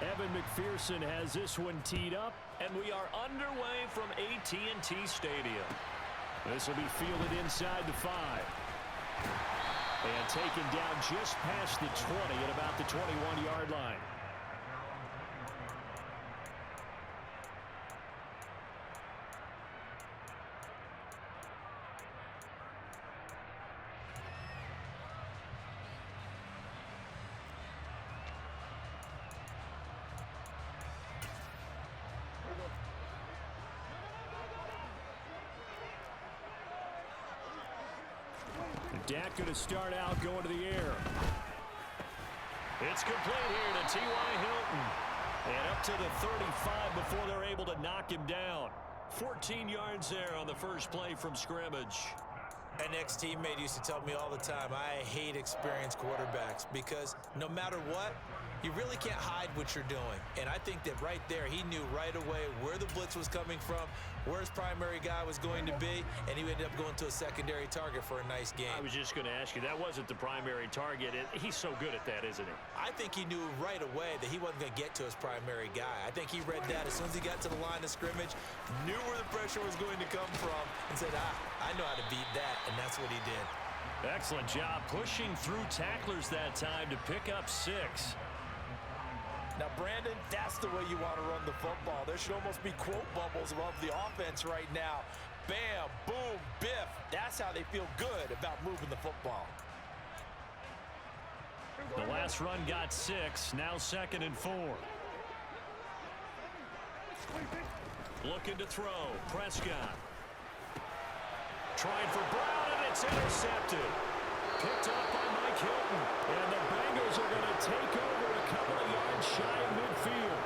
Evan McPherson has this one teed up, and we are underway from AT&T Stadium. This will be fielded inside the 5. And taken down just past the 20 at about the 21-yard line. Dak going to start out going to the air. It's complete here to T.Y. Hilton. And up to the 35 before they're able to knock him down. 14 yards there on the first play from scrimmage. An ex-teammate used to tell me all the time, I hate experienced quarterbacks because no matter what, you really can't hide what you're doing. And I think that right there, he knew right away where the blitz was coming from, where his primary guy was going to be, and he ended up going to a secondary target for a nice game. I was just going to ask you, that wasn't the primary target. He's so good at that, isn't he? I think he knew right away that he wasn't going to get to his primary guy. I think he read that as soon as he got to the line of scrimmage, knew where the pressure was going to come from, and said, I know how to beat that, and that's what he did. Excellent job pushing through tacklers that time to pick up 6. Now, Brandon, that's the way you want to run the football. There should almost be quote bubbles above the offense right now. Bam, boom, biff. That's how they feel good about moving the football. The last run got 6. Now 2nd and 4. Looking to throw. Prescott. Trying for Brown, and it's intercepted. Picked up by Mike Hilton. And the Bengals are going to take over a couple of yards shy of midfield.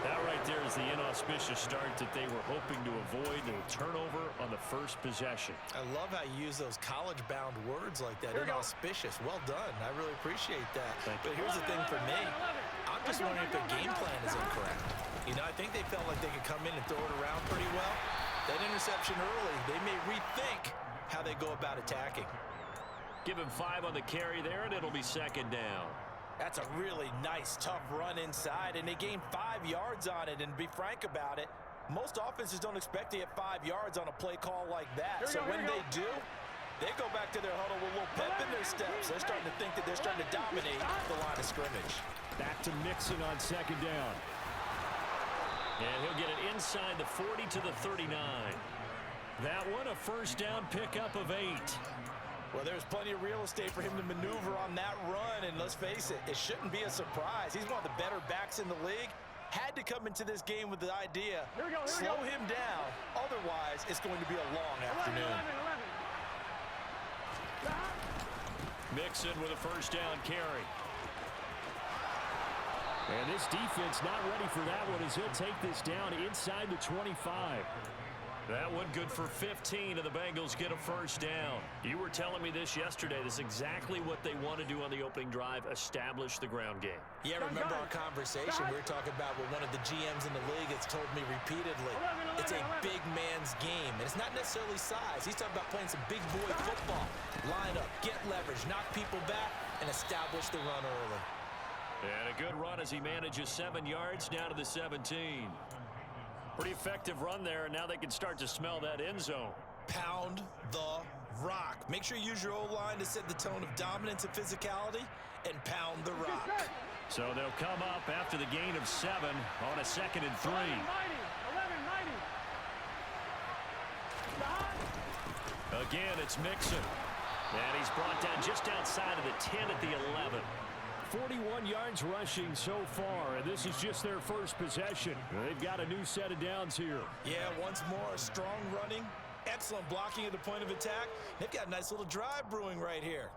That right there is the inauspicious start that they were hoping to avoid. A turnover on the first possession. I love how you use those college-bound words like that. Inauspicious. Well done. I really appreciate that. But here's the thing for me. I'm just wondering if their game plan is incorrect. You know, I think they felt like they could come in and throw it around pretty well. That interception early, they may rethink how they go about attacking. Give him 5 on the carry there, and it'll be 2nd down. That's a really nice, tough run inside, and they gained 5 yards on it. And to be frank about it, most offenses don't expect to get 5 yards on a play call like that. So when they do, they go back to their huddle with a little pep in their steps. They're starting to think that they're starting to dominate the line of scrimmage. Back to Mixon on 2nd down. And he'll get it inside the 40 to the 39. That one, a first down pickup of 8. Well, there's plenty of real estate for him to maneuver on that run, and let's face it, it shouldn't be a surprise. He's one of the better backs in the league. Had to come into this game with the idea, slow him down, otherwise it's going to be a long afternoon. 11. Mixon with a first down carry. And this defense not ready for that one as he'll take this down inside the 25. That one good for 15, and the Bengals get a first down. You were telling me this yesterday. This is exactly what they want to do on the opening drive, establish the ground game. Yeah, remember our conversation. We were talking about what one of the GMs in the league has told me repeatedly. It's a big man's game, and it's not necessarily size. He's talking about playing some big boy football. Line up, get leverage, knock people back, and establish the run early. And a good run as he manages 7 yards down to the 17. Pretty effective run there, and now they can start to smell that end zone. Pound the rock. Make sure you use your O-line to set the tone of dominance and physicality, and pound the rock. So they'll come up after the gain of 7 on a 2nd and 3. 11. Again, it's Mixon. And he's brought down just outside of the 10 at the 11. 41 yards rushing so far, and this is just their first possession. They've got a new set of downs here. Yeah, once more, strong running, excellent blocking at the point of attack. They've got a nice little drive brewing right here.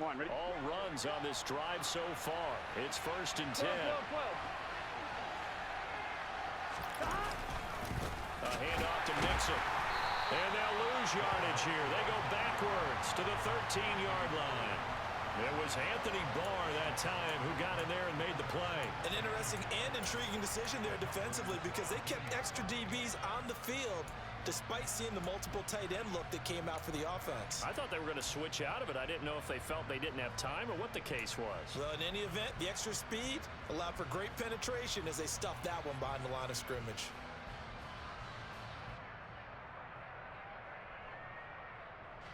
All runs on this drive so far. It's 1st and 10. A handoff to Mixon. And they'll lose yardage here. They go backwards to the 13-yard line. It was Anthony Barr that time who got in there and made the play. An interesting and intriguing decision there defensively because they kept extra DBs on the field despite seeing the multiple tight end look that came out for the offense. I thought they were going to switch out of it. I didn't know if they felt they didn't have time or what the case was. Well, in any event, the extra speed allowed for great penetration as they stuffed that one behind the line of scrimmage.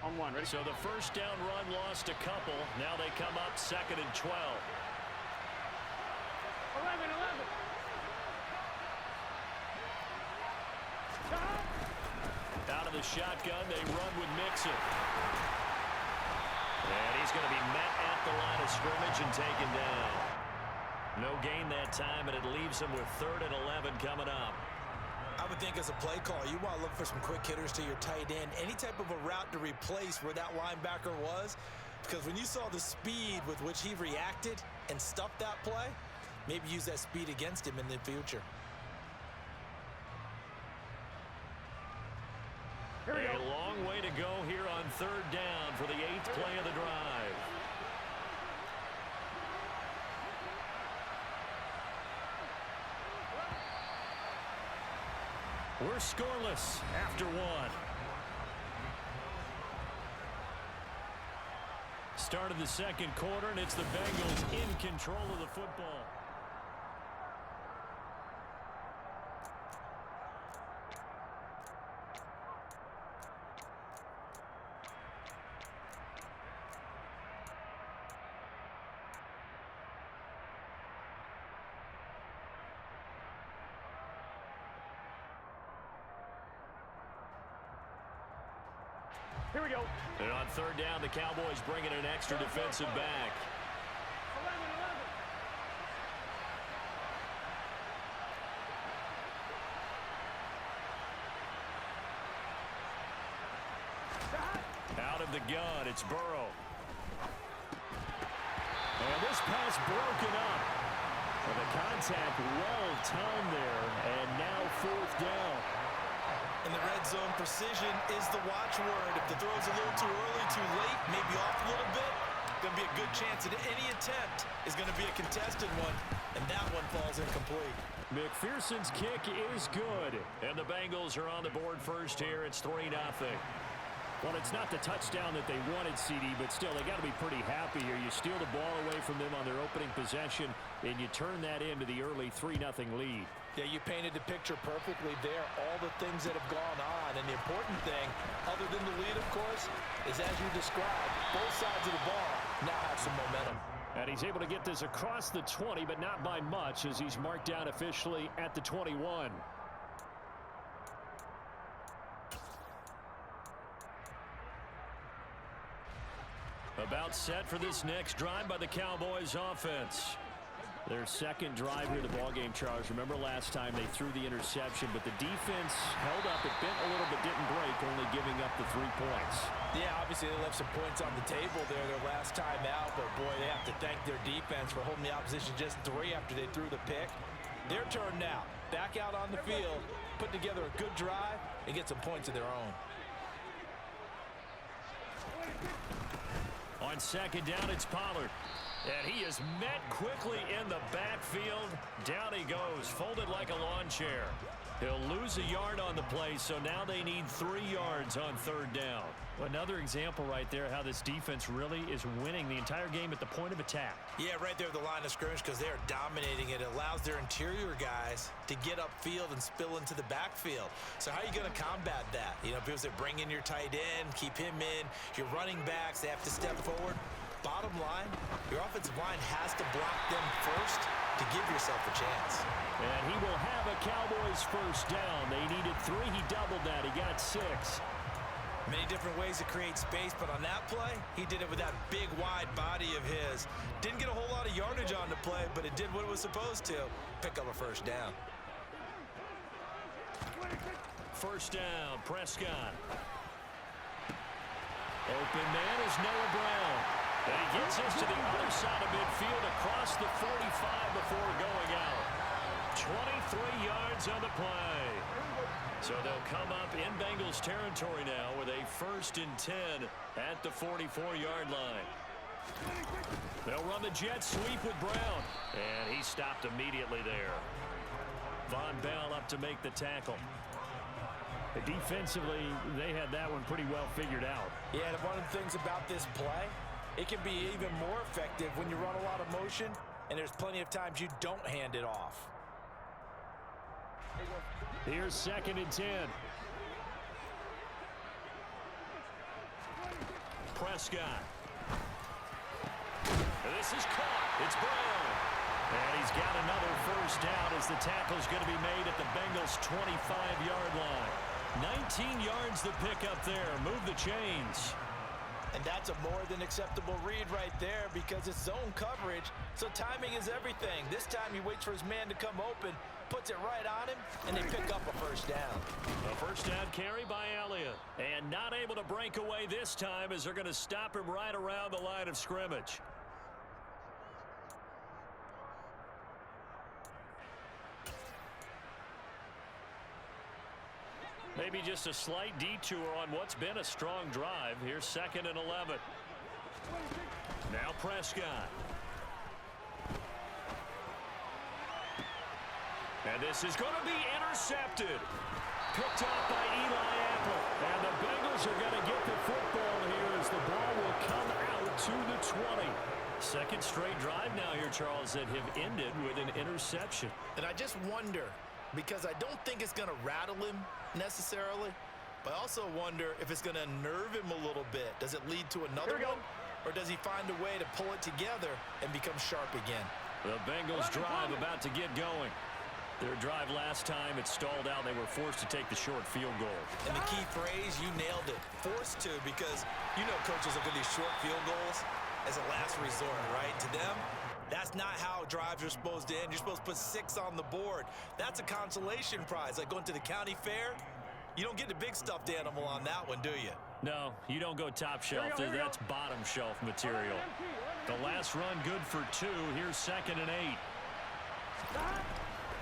On one, ready? So the first down run lost a couple. Now they come up 2nd and 12. 11. Out of the shotgun, they run with Mixon. And he's going to be met at the line of scrimmage and taken down. No gain that time, and it leaves him with 3rd and 11 coming up. I would think as a play call, you want to look for some quick hitters to your tight end. Any type of a route to replace where that linebacker was. Because when you saw the speed with which he reacted and stuffed that play, maybe use that speed against him in the future. A long way to go here on 3rd down for the 8th play of the drive. We're scoreless after 1. Start of the 2nd quarter, and it's the Bengals in control of the football. Here we go. And on 3rd down, the Cowboys bringing an extra defensive back. 11. Out of the gun, it's Burrow. And this pass broken up. And the contact well timed there, and now 4th down. In the red zone, precision is the watchword. If the throw's a little too early, too late, maybe off a little bit, going to be a good chance that any attempt is going to be a contested one, and that one falls incomplete. McPherson's kick is good, and the Bengals are on the board first here. It's 3-0. Well, it's not the touchdown that they wanted, CD, but still, they got to be pretty happy here. You steal the ball away from them on their opening possession, and you turn that into the early 3-0 lead. Yeah, you painted the picture perfectly there, all the things that have gone on. And the important thing, other than the lead, of course, is as you described, both sides of the ball now have some momentum. And he's able to get this across the 20, but not by much, as he's marked down officially at the 21. About set for this next drive by the Cowboys offense. Their 2nd drive here of the ballgame, Charles. Remember last time they threw the interception, but the defense held up. It bent a little but didn't break, only giving up the 3 points. Yeah, obviously they left some points on the table there their last time out, but boy, they have to thank their defense for holding the opposition just 3 after they threw the pick. Their turn now. Back out on the field, put together a good drive, and get some points of their own. On 2nd down, it's Pollard. And he is met quickly in the backfield. Down he goes, folded like a lawn chair. He'll lose a yard on the play, so now they need 3 yards on 3rd down. Another example right there how this defense really is winning the entire game at the point of attack. Yeah, right there at the line of scrimmage because they are dominating it. It allows their interior guys to get upfield and spill into the backfield. So how are you going to combat that? You know, people say bring in your tight end, keep him in. Your running backs, they have to step forward. Bottom line, your offensive line has to block them first to give yourself a chance. And he will have a Cowboys first down. They needed 3. He doubled that. He got 6. Many different ways to create space, but on that play, he did it with that big, wide body of his. Didn't get a whole lot of yardage on the play, but it did what it was supposed to. Pick up a first down. First down, Prescott. Open man is Noah Brown. And he gets us to the other side of midfield across the 45 before going out. 23 yards on the play. So they'll come up in Bengals territory now with a 1st and 10 at the 44-yard line. They'll run the jet sweep with Brown. And he stopped immediately there. Von Bell up to make the tackle. Defensively, they had that one pretty well figured out. Yeah, and one of the things about this play, it can be even more effective when you run a lot of motion, and there's plenty of times you don't hand it off. Here's 2nd and 10. Prescott. This is caught. It's Brown. And he's got another first down as the tackle's going to be made at the Bengals' 25-yard line. 19 yards the pick up there. Move the chains. And that's a more than acceptable read right there because it's zone coverage, so timing is everything. This time he waits for his man to come open, puts it right on him, and they pick up a first down. A first down carry by Elliott. And not able to break away this time as they're going to stop him right around the line of scrimmage. Maybe just a slight detour on what's been a strong drive. Here's 2nd and 11. Now Prescott. And this is going to be intercepted. Picked off by Eli Apple. And the Bengals are going to get the football here as the ball will come out to the 20. Second straight drive now here, Charles, that have ended with an interception. And I just wonder, because I don't think it's going to rattle him necessarily, but I also wonder if it's going to unnerve him a little bit. Does it lead to another one, or does he find a way to pull it together and become sharp again? The Bengals drive about to get going. Their drive last time, it stalled out. They were forced to take the short field goal. And the key phrase, you nailed it, forced to, because you know coaches look at these short field goals as a last resort, right? To them, that's not how drives are supposed to end. You're supposed to put 6 on the board. That's a consolation prize. Like going to the county fair, you don't get the big stuffed animal on that one, do you? No, you don't go top shelf. That's bottom shelf material. The last run good for 2. Here's 2nd and 8.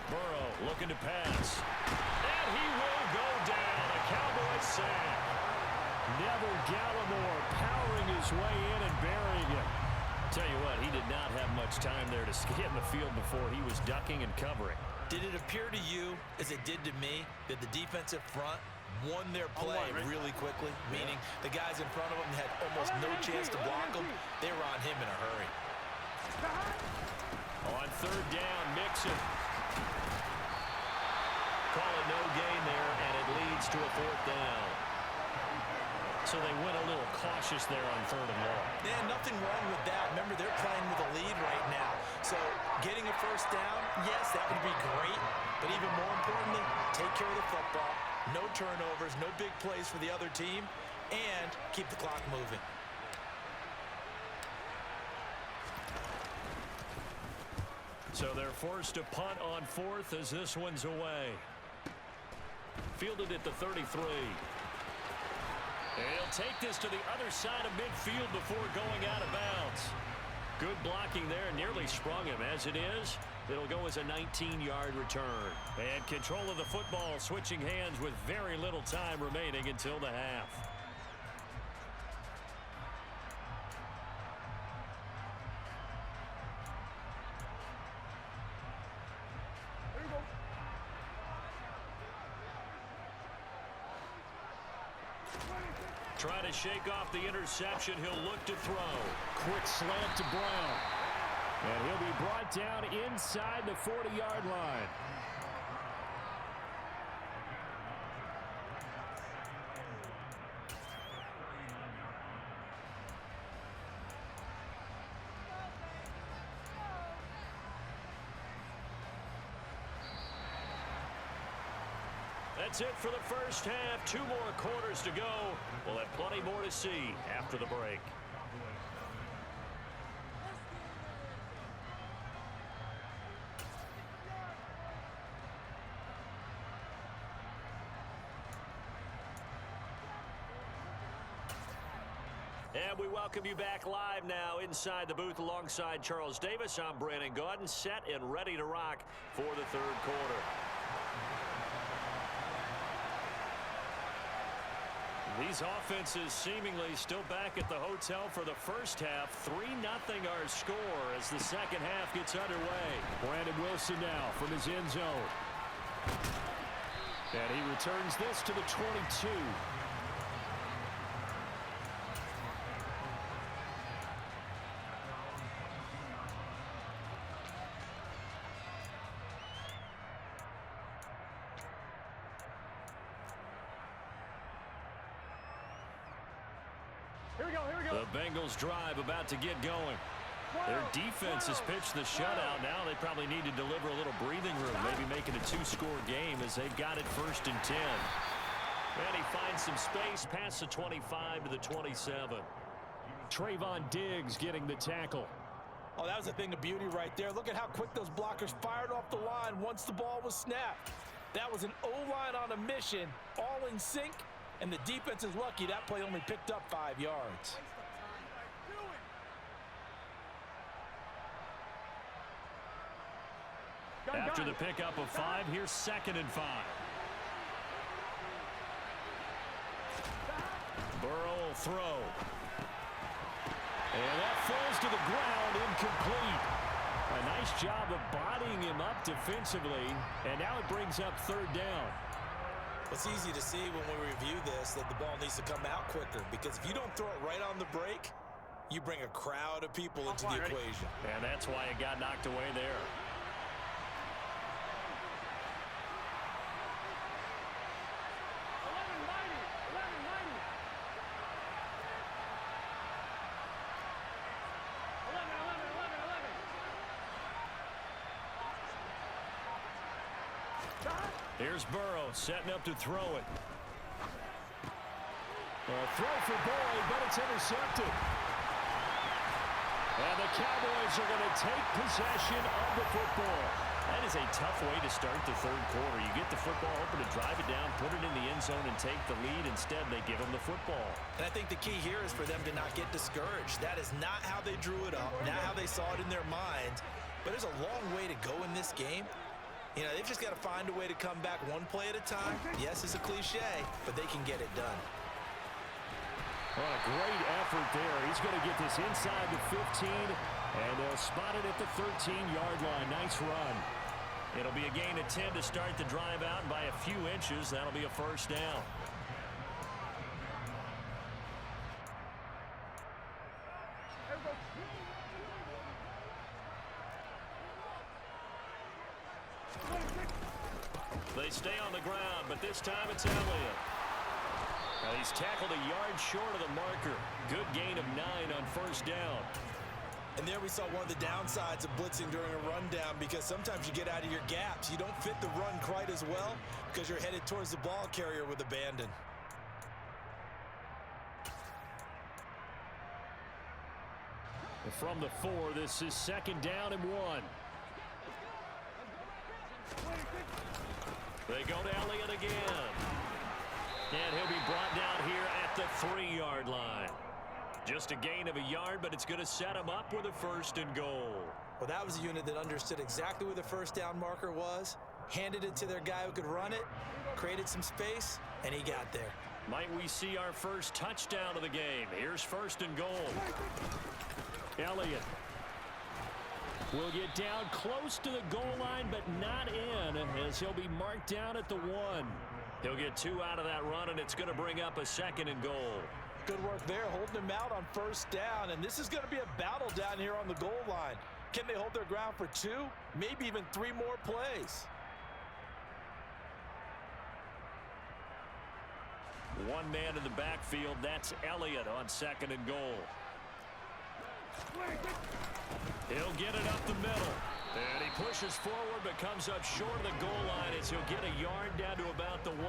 Burrow looking to pass. And he will go down. A Cowboys sack. Neville Gallimore powering his way in and burying him. Tell you what, he did not have much time there to get in the field before he was ducking and covering. Did it appear to you, as it did to me, that the defensive front won their play really quickly? Meaning the guys in front of them had almost no chance to block him. They were on him in a hurry. On 3rd down, Mixon. Call it no gain there, and it leads to a 4th down. So they went a little cautious there on 3rd and long. Yeah, nothing wrong with that. Remember, they're playing with a lead right now. So getting a first down, yes, that would be great. But even more importantly, take care of the football. No turnovers, no big plays for the other team, and keep the clock moving. So they're forced to punt on 4th as this one's away. Fielded at the 33. And he'll take this to the other side of midfield before going out of bounds. Good blocking there, nearly sprung him. As it is, it'll go as a 19-yard return. And control of the football switching hands with very little time remaining until the half. Trying to shake off the interception. He'll look to throw. Quick slant to Brown. And he'll be brought down inside the 40-yard line. That's it for the first half. 2 more quarters to go. We'll have plenty more to see after the break. And we welcome you back live now inside the booth alongside Charles Davis. I'm Brandon Gaudin, set and ready to rock for the 3rd quarter. These offenses seemingly still back at the hotel for the first half. 3-0 our score as the second half gets underway. Brandon Wilson now from his end zone. And he returns this to the 22. The Bengals drive about to get going. Their defense has pitched the shutout. Now they probably need to deliver a little breathing room, maybe make it a two-score game as they've got it 1st and 10. And he finds some space past the 25 to the 27. Trayvon Diggs getting the tackle. Oh, that was a thing of beauty right there. Look at how quick those blockers fired off the line once the ball was snapped. That was an O-line on a mission, all in sync, and the defense is lucky that play only picked up 5 yards. After the pickup of 5, here's 2nd and 5. Burrow will throw. And that falls to the ground, incomplete. A nice job of bodying him up defensively, and now it brings up 3rd down. It's easy to see when we review this that the ball needs to come out quicker, because if you don't throw it right on the break, you bring a crowd of people into the equation. And that's why it got knocked away there. Here's Burrow setting up to throw it. A throw for Boyd, but it's intercepted. And the Cowboys are going to take possession of the football. That is a tough way to start the 3rd quarter. You get the football open to drive it down, put it in the end zone, and take the lead. Instead, they give them the football. And I think the key here is for them to not get discouraged. That is not how they drew it up, not how they saw it in their minds. But there's a long way to go in this game. You know, they've just got to find a way to come back one play at a time. Yes, it's a cliche, but they can get it done. What a great effort there. He's going to get this inside the 15, and they'll spot it at the 13-yard line. Nice run. It'll be a gain of 10 to start the drive out, and by a few inches, that'll be a 1st down. They stay on the ground, but this time it's Elliott. Now he's tackled a yard short of the marker. Good gain of 9 on 1st down. And there we saw one of the downsides of blitzing during a rundown, because sometimes you get out of your gaps. You don't fit the run quite as well because you're headed towards the ball carrier with abandon. From the 4, this is 2nd down and 1. They go to Elliott again. And he'll be brought down here at the 3-yard line. Just a gain of a yard, but it's going to set him up with a 1st and goal. Well, that was a unit that understood exactly where the 1st down marker was, handed it to their guy who could run it, created some space, and he got there. Might we see our first touchdown of the game? Here's 1st and goal. Elliott will get down close to the goal line, but not in, as he'll be marked down at the 1. He'll get 2 out of that run, and it's going to bring up a 2nd and goal. Good work there, holding him out on 1st down, and this is going to be a battle down here on the goal line. Can they hold their ground for 2, maybe even 3 more plays? One man in the backfield, that's Elliott on 2nd and goal. He'll get it up the middle. And he pushes forward, but comes up short of the goal line as he'll get a yard down to about the 1.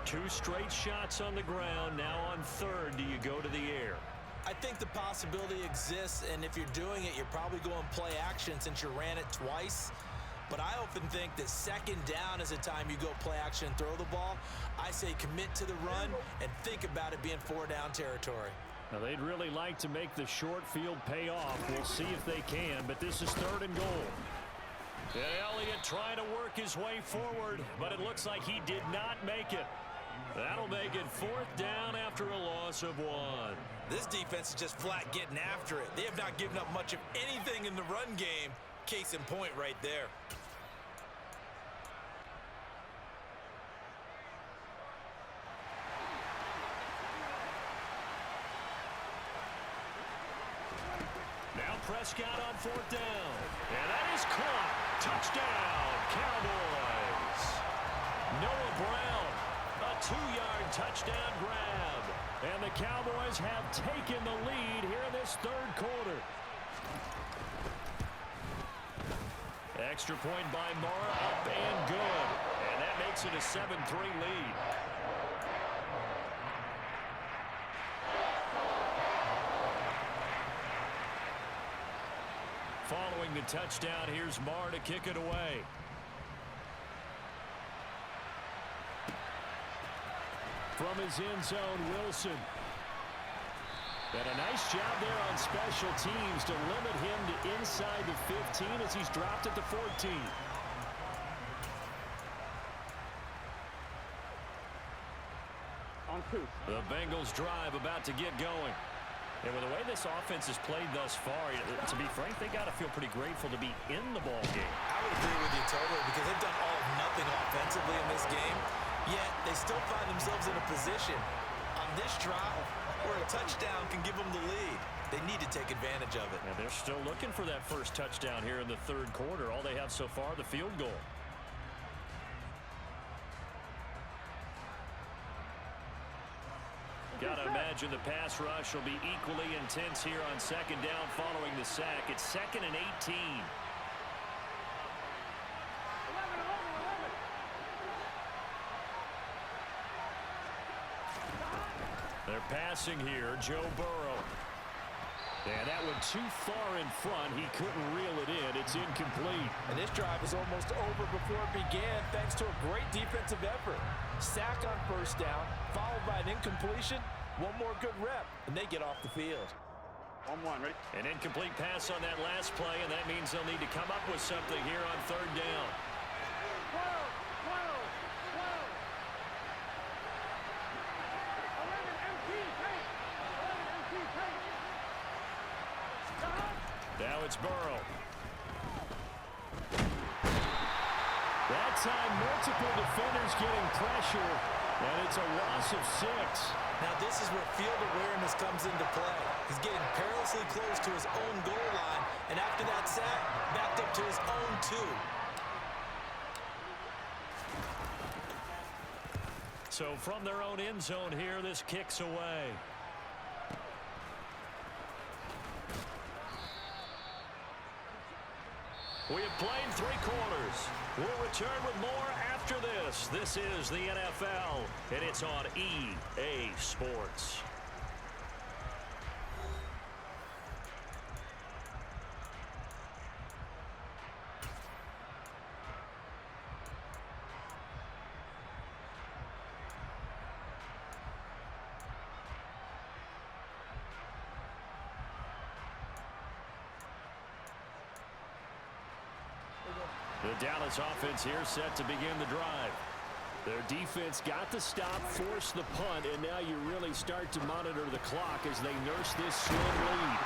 2 straight shots on the ground. Now on 3rd, do you go to the air? I think the possibility exists, and if you're doing it, you're probably going play action since you ran it twice. But I often think that 2nd down is a time you go play action and throw the ball. I say commit to the run and think about it being 4-down territory. Now, they'd really like to make the short field pay off. We'll see if they can, but this is 3rd and goal. And Elliott trying to work his way forward, but it looks like he did not make it. That'll make it 4th down after a loss of 1. This defense is just flat getting after it. They have not given up much of anything in the run game. Case in point right there. Prescott on 4th down. And that is caught. Touchdown, Cowboys. Noah Brown, a 2-yard touchdown grab. And the Cowboys have taken the lead here in this 3rd quarter. Extra point by Mara, up and good. And that makes it a 7-3 lead. Following the touchdown, here's Marr to kick it away. From his end zone, Wilson. And a nice job there on special teams to limit him to inside the 15 as he's dropped at the 14. On 2. The Bengals drive about to get going. And with the way this offense has played thus far, to be frank, they got to feel pretty grateful to be in the ball game. I would agree with you totally because they've done all or nothing offensively in this game, yet they still find themselves in a position on this drive where a touchdown can give them the lead. They need to take advantage of it. And they're still looking for that first touchdown here in the 3rd quarter. All they have so far, the field goal. Got to imagine the pass rush will be equally intense here on 2nd down following the sack. It's 2nd and 18. They're passing here, Joe Burrow. And that one too far in front. He couldn't reel it in. It's incomplete. And this drive is almost over before it began thanks to a great defensive effort. Sack on 1st down, followed by an incompletion. One more good rep, and they get off the field. 1-1, ready? An incomplete pass on that last play, and that means they'll need to come up with something here on 3rd down. Now it's Burrow. That time, multiple defenders getting pressure, and it's a loss of 6. Now this is where field awareness comes into play. He's getting perilously close to his own goal line, and after that sack, backed up to his own 2. So from their own end zone here, this kicks away. We have played 3 quarters. We'll return with more after this. This is the NFL, and it's on EA Sports. The Dallas offense here set to begin the drive. Their defense got the stop, forced the punt, and now you really start to monitor the clock as they nurse this slim lead.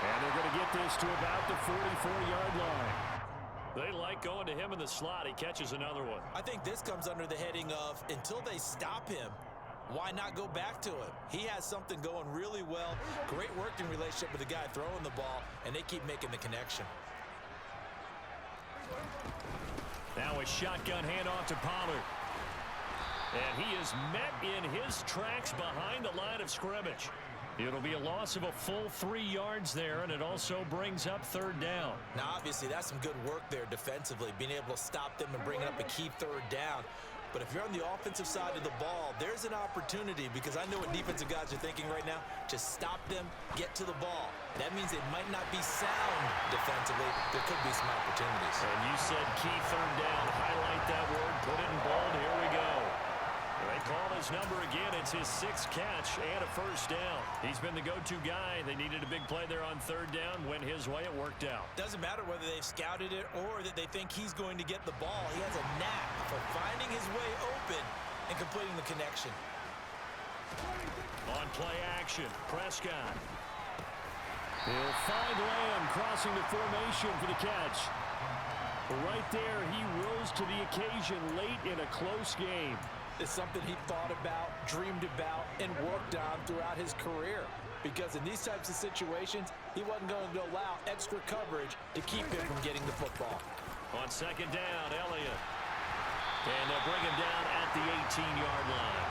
And they're going to get this to about the 44-yard line. They like going to him in the slot. He catches another one. I think this comes under the heading of until they stop him, why not go back to him? He has something going really well. Great working relationship with the guy throwing the ball, and they keep making the connection. Now a shotgun handoff to Pollard. And he is met in his tracks behind the line of scrimmage. It'll be a loss of a full 3 yards there, and it also brings up 3rd down. Now, obviously, that's some good work there defensively, being able to stop them and bringing up a key 3rd down. But if you're on the offensive side of the ball, there's an opportunity because I know what defensive guys are thinking right now. Just stop them, get to the ball. That means it might not be sound defensively. There could be some opportunities. And you said key 3rd down. Highlight that word. Put it in bold. Here we go. They call his number again. It's his 6th catch and a 1st down. He's been the go-to guy. They needed a big play there on 3rd down. Went his way. It worked out. Doesn't matter whether they've scouted it or that they think he's going to get the ball. He has a knack for finding his way open and completing the connection. On play action, Prescott. He'll find Lamb crossing the formation for the catch. Right there, he rose to the occasion late in a close game. is something he thought about, dreamed about, and worked on throughout his career. Because in these types of situations, he wasn't going to allow extra coverage to keep him from getting the football. On second down, Elliott. And they'll bring him down at the 18-yard line.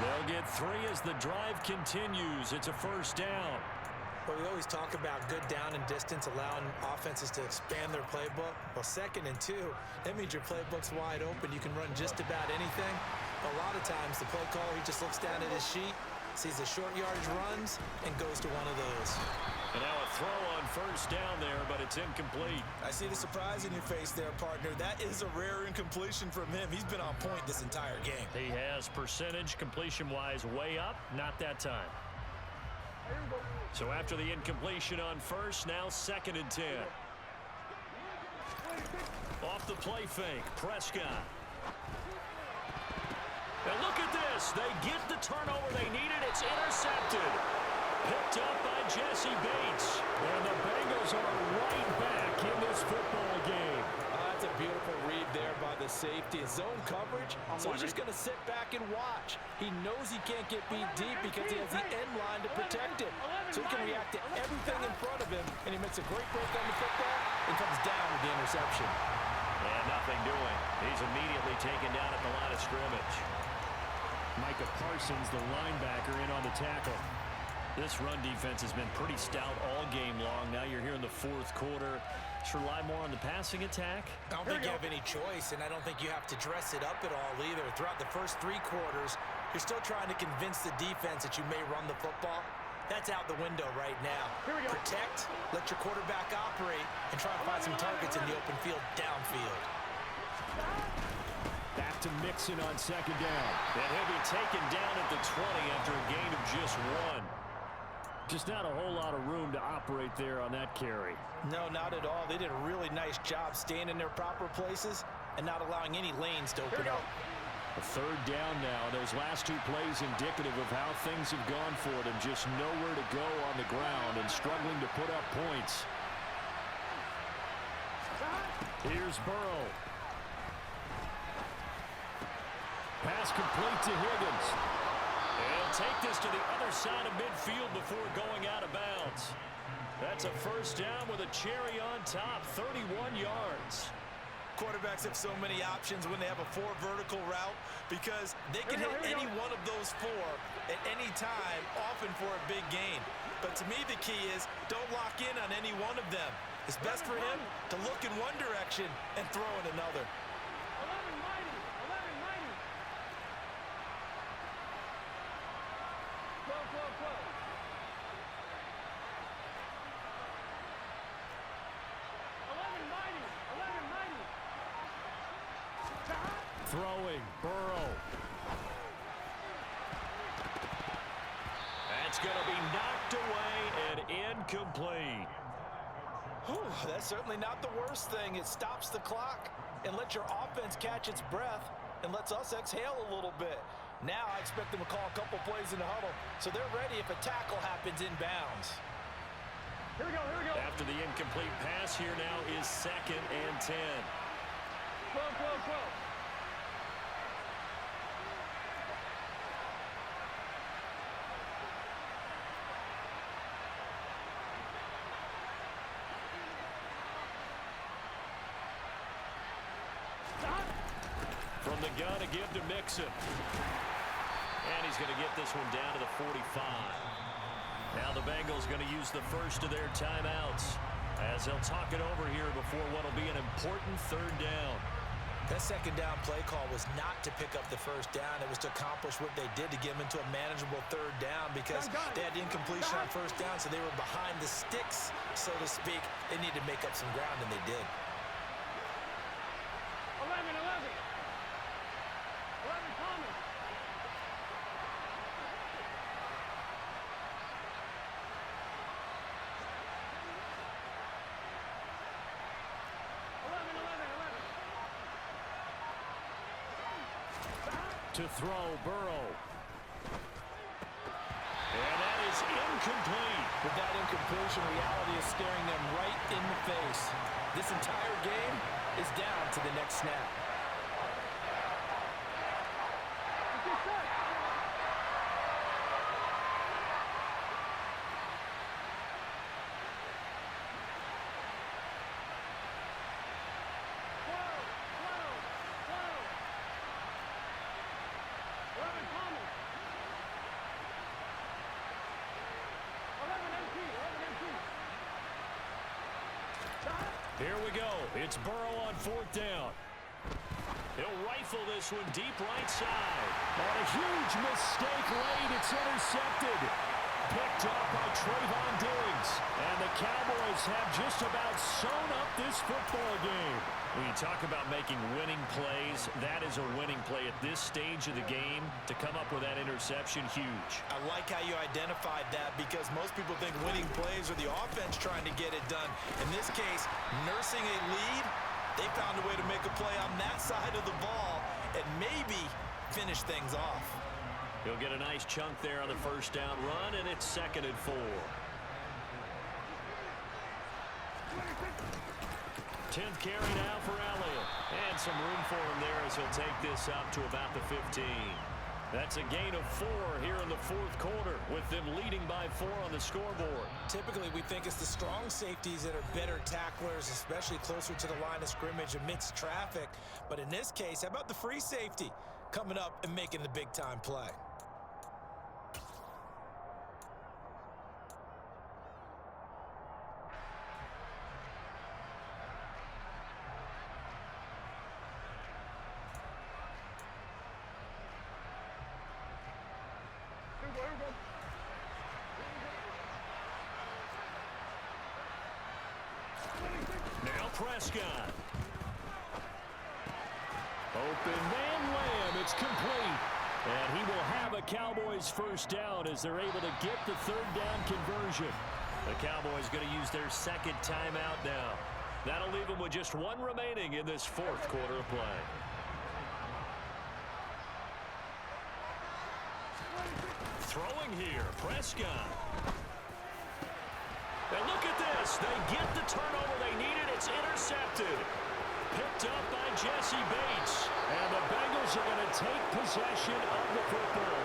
They'll get 3 as the drive continues. It's a first down. Well, we always talk about good down and distance, allowing offenses to expand their playbook. Well, 2nd and 2, that means your playbook's wide open. You can run just about anything. A lot of times, the play caller, he just looks down at his sheet, sees the short yardage runs, and goes to one of those. And now a throw on first down there, but it's incomplete. I see the surprise in your face there, partner. That is a rare incompletion from him. He's been on point this entire game. He has percentage completion-wise way up, not that time. So after the incompletion on first, now 2nd and 10. Off the play fake, Prescott. And look at this. They get the turnover they needed. It's intercepted. Picked up by Jesse Bates. And the Bengals are right back in this football game. That's a beautiful read there by the safety. Zone coverage, so he's just going to sit back and watch. He knows he can't get beat deep because he has the end line to protect him. So he can react to everything in front of him, and he makes a great break on the football and comes down with the interception. And nothing doing. He's immediately taken down at the line of scrimmage. Micah Parsons, the linebacker, in on the tackle. This run defense has been pretty stout all game long. Now you're here in the 4th quarter. Should rely more on the passing attack? I don't think you have any choice, and I don't think you have to dress it up at all either. Throughout the first 3 quarters, you're still trying to convince the defense that you may run the football. That's out the window right now. Protect, let your quarterback operate, and try to find some targets in the open field downfield. Back to Mixon on second down. And he'll be taken down at the 20 after a gain of just 1. Just not a whole lot of room to operate there on that carry. No, not at all. They did a really nice job staying in their proper places and not allowing any lanes to open up. A 3rd down now. Those last 2 plays indicative of how things have gone for them. Just nowhere to go on the ground and struggling to put up points. Here's Burrow. Pass complete to Higgins. And take this to the other side of midfield before going out of bounds. That's a first down with a cherry on top, 31 yards. Quarterbacks have so many options when they have a 4 vertical route because they can hit any one of those 4 at any time, often for a big gain. But to me, the key is don't lock in on any one of them. It's best for him to look in one direction and throw in another. Throwing, Burrow. That's going to be knocked away and incomplete. That's certainly not the worst thing. It stops the clock and lets your offense catch its breath and lets us exhale a little bit. Now I expect them to call a couple plays in the huddle so they're ready if a tackle happens inbounds. Here we go. After the incomplete pass, here now is 2nd and 10. Go. From the gun to give to Mixon. And he's going to get this one down to the 45. Now the Bengals going to use the first of their timeouts as they'll talk it over here before what will be an important 3rd down. That 2nd down play call was not to pick up the first down. It was to accomplish what they did to get them into a manageable 3rd down because they had the incompletion on first down, so they were behind the sticks, so to speak. They needed to make up some ground, and they did. 11 coming. To throw, Burrow. And that is incomplete. With that incompletion, reality is staring them right in the face. This entire game is down to the next snap. Here we go. It's Burrow on 4th down. He'll rifle this one deep right side. On a huge mistake late. It's intercepted. Picked up by Trayvon Diggs. And the Cowboys have just about sewn up this football game. When you talk about making winning plays, that is a winning play at this stage of the game. To come up with that interception, huge. I like how you identified that because most people think winning plays are the offense trying to get it done. In this case, nursing a lead, they found a way to make a play on that side of the ball and maybe finish things off. He'll get a nice chunk there on the 1st down run, and it's 2nd and 4. 10th carry now for Elliott. And some room for him there as he'll take this up to about the 15. That's a gain of 4 here in the 4th quarter, with them leading by 4 on the scoreboard. Typically, we think it's the strong safeties that are better tacklers, especially closer to the line of scrimmage amidst traffic. But in this case, how about the free safety coming up and making the big-time play? Now Prescott. Open man Lamb. It's complete. And he will have a Cowboys 1st down as they're able to get the 3rd down conversion. The Cowboys going to use their 2nd timeout now. That'll leave them with just 1 remaining in this 4th quarter of play. Throwing here, Prescott. And look at this. They get the turnover they needed. It's intercepted. Picked up by Jesse Bates. And the Bengals are going to take possession of the football.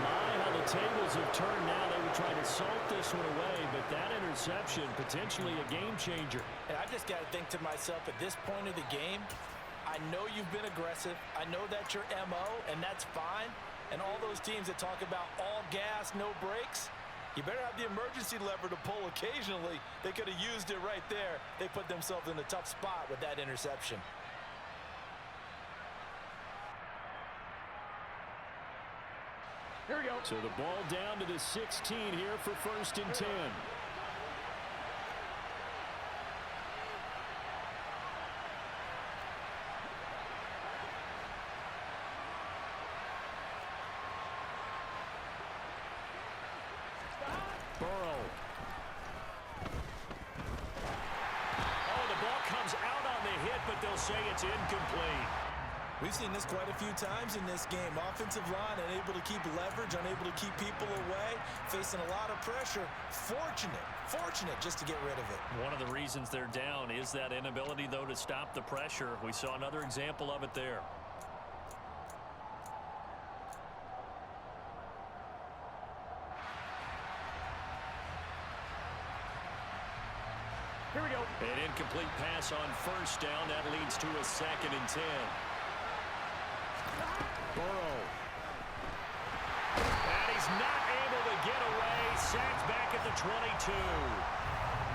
My, how the tables have turned now. They were trying to salt this one away, but that interception, potentially a game changer. And I just got to think to myself, at this point of the game, I know you've been aggressive. I know that's your MO, and that's fine. And all those teams that talk about all gas, no brakes, you better have the emergency lever to pull occasionally. They could have used it right there. They put themselves in a tough spot with that interception. Here we go. So the ball down to the 16 here for 1st and 10. Burrow. Oh, the ball comes out on the hit, but they'll say it's incomplete. We've seen this quite a few times in this game. Offensive line unable to keep leverage, unable to keep people away, facing a lot of pressure. Fortunate just to get rid of it. One of the reasons they're down is that inability, though, to stop the pressure. We saw another example of it there. Here we go. An incomplete pass on 1st down. That leads to a 2nd and 10. Burrow. And he's not able to get away. Sacked back at the 22.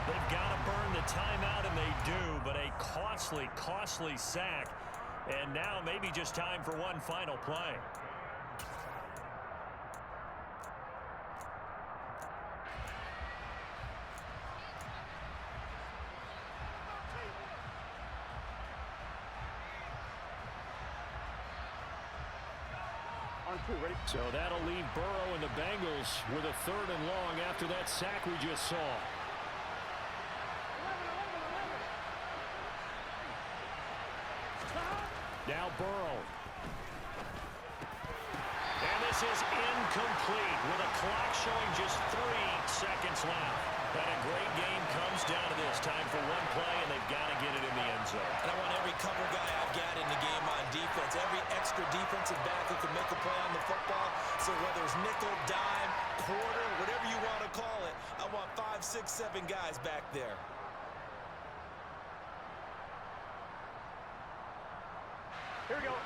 They've got to burn the timeout, and they do, but a costly sack. And now maybe just time for one final play. Ready? So that'll leave Burrow and the Bengals with a 3rd and long after that sack we just saw. Now Burrow. And this is incomplete with a clock showing just 3 seconds left. But a great game comes down to this. Time for one play, and they've got to get it in the end zone. And I want every cover guy I've got in the game on defense, every extra defensive back who can make a play on the football. So whether it's nickel, dime, quarter, whatever you want to call it, I want 5, 6, 7 guys back there. Here we go.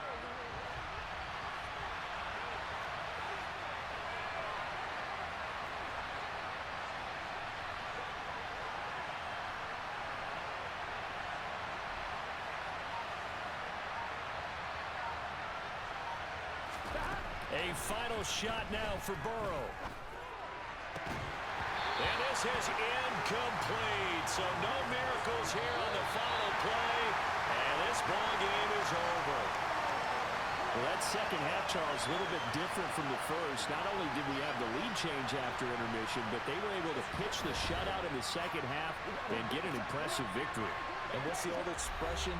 A final shot now for Burrow. And this is incomplete. So no miracles here on the final play. And this ball game is over. Well, that second half, Charles, a little bit different from the first. Not only did we have the lead change after intermission, but they were able to pitch the shutout in the second half and get an impressive victory. And what's the old expression?